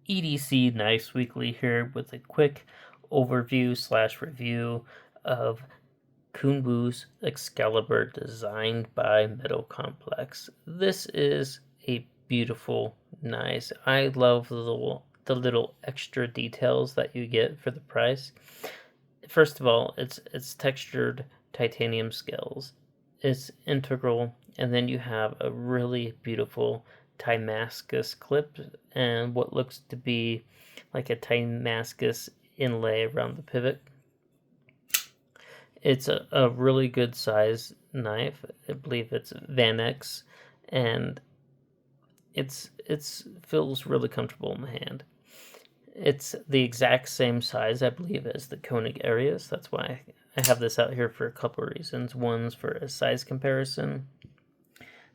EDC Knives Weekly here with a quick overview / review of Kunwu's Excalibur designed by Metal Complex. This is a beautiful knife. I love the little extra details that you get for the price. First of all, it's textured titanium scales. It's integral, and then you have a really beautiful Timascus clip and what looks to be like a Timascus inlay around the pivot. It's a really good size knife. I believe it's Vanax, and it's feels really comfortable in the hand. It's the exact same size, I believe, as the Koenig Arius. That's why I have this out here for a couple of reasons. One's for a size comparison,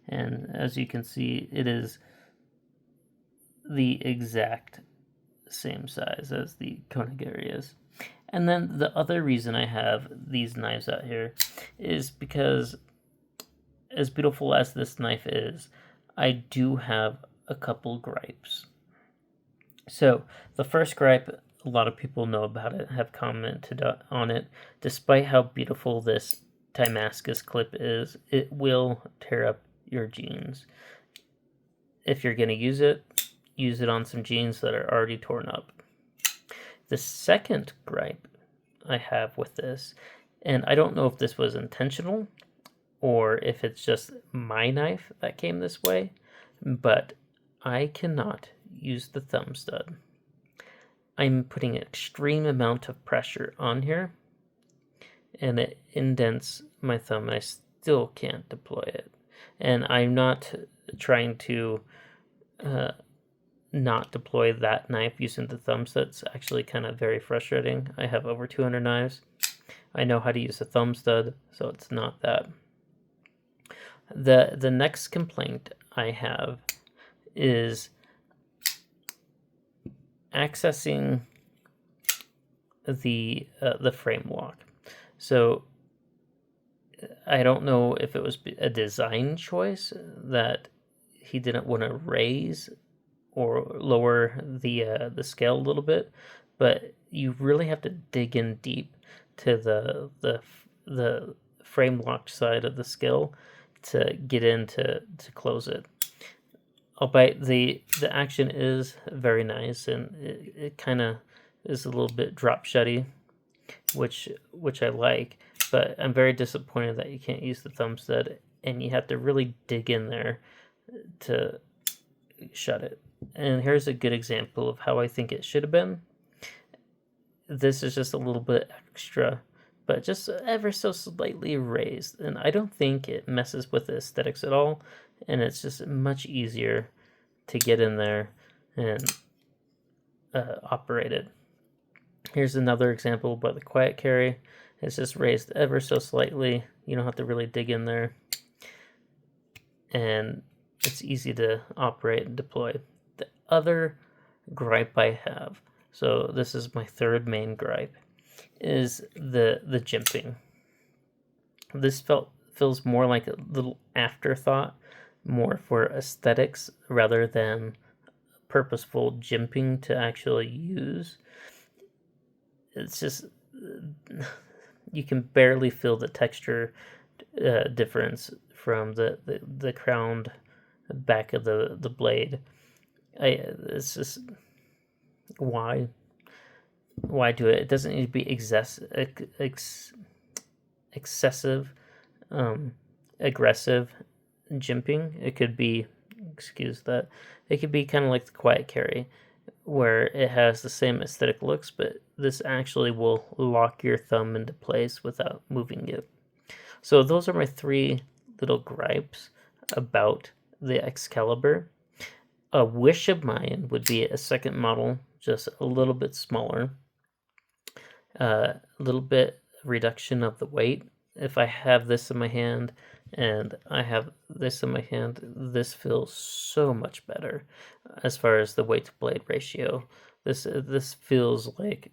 and as you can see, it is the exact same size as the Koenig Arius. And then the other reason I have these knives out here is because, as beautiful as this knife is, I do have a couple gripes. So the first gripe, a lot of people know about it, have commented on it. Despite how beautiful this Timascus clip is, it will tear up your jeans. If you're going to use it on some jeans that are already torn up. The second gripe I have with this, and I don't know if this was intentional or if it's just my knife that came this way, but I cannot use the thumb stud. I'm putting an extreme amount of pressure on here, and it indents my thumb, and I still can't deploy it. And I'm not trying to not deploy that knife using the thumb stud. It's actually kind of very frustrating. I have over 200 knives. I know how to use a thumb stud, so it's not that. The next complaint I have is accessing the frame lock. So I don't know if it was a design choice that he didn't want to raise or lower the scale a little bit, but you really have to dig in deep to the frame lock side of the scale to get in to close it. Albeit the action is very nice, and it kind of is a little bit drop shutty, which I like, but I'm very disappointed that you can't use the thumb stud, and you have to really dig in there to shut it. And here's a good example of how I think it should have been. This is just a little bit extra, but just ever so slightly raised, and I don't think it messes with the aesthetics at all, and it's just much easier to get in there and operate it. Here's another example by the quiet carry. It's just raised ever so slightly. You don't have to really dig in there, and it's easy to operate and deploy. The other gripe I have, so this is my third main gripe, is the jimping. This feels more like a little afterthought, more for aesthetics rather than purposeful jimping to actually use. It's just, you can barely feel the texture difference from the crowned back of the blade. It's just, why do it? It doesn't need to be excessive, aggressive jimping. It could be, it could be kind of like the quiet carry, where it has the same aesthetic looks, but this actually will lock your thumb into place without moving it. So those are my three little gripes about the Excalibur. A wish of mine would be a second model, just a little bit smaller, a little bit reduction of the weight. If I have this in my hand and I have this in my hand, this feels so much better as far as the weight to blade ratio. This feels like,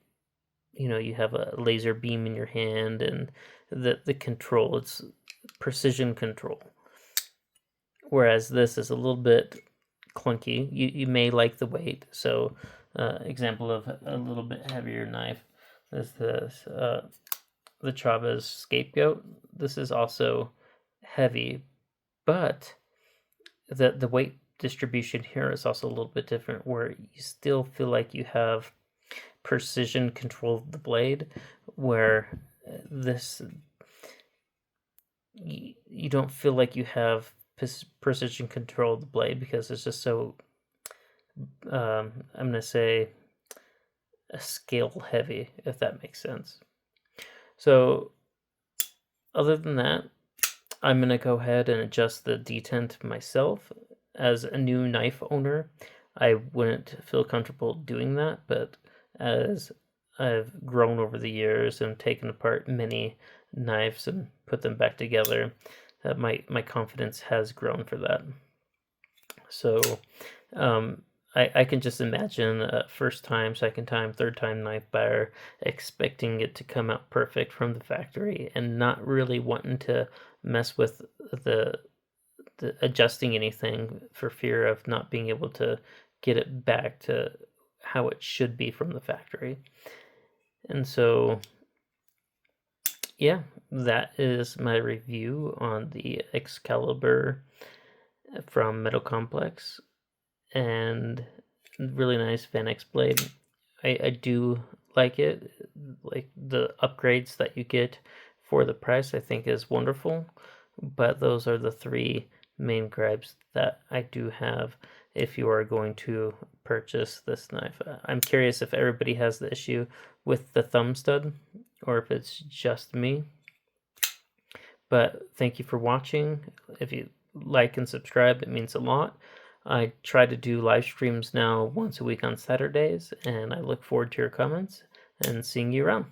you have a laser beam in your hand, and the control, it's precision control. Whereas this is a little bit clunky. You may like the weight, so example of a little bit heavier knife is this the Chavez Scapegoat. This is also heavy, but the weight distribution here is also a little bit different, where you still feel like you have precision control of the blade, where this you don't feel like you have precision control of the blade because it's just so I'm gonna say a scale heavy, if that makes sense. So other than that, I'm gonna go ahead and adjust the detent myself. As a new knife owner, I wouldn't feel comfortable doing that, but as I've grown over the years and taken apart many knives and put them back together, my confidence has grown for that. So I can just imagine a first time, second time, third time knife buyer expecting it to come out perfect from the factory and not really wanting to mess with the adjusting anything for fear of not being able to get it back to how it should be from the factory. And so, yeah, that is my review on the Excalibur from Metal Complex, and really nice Vanax blade. I do like it. Like the upgrades that you get for the price, I think is wonderful. But those are the three main gripes that I do have if you are going to purchase this knife. I'm curious if everybody has the issue with the thumb stud or if it's just me. But thank you for watching. If you like and subscribe, it means a lot. I try to do live streams now once a week on Saturdays, and I look forward to your comments and seeing you around.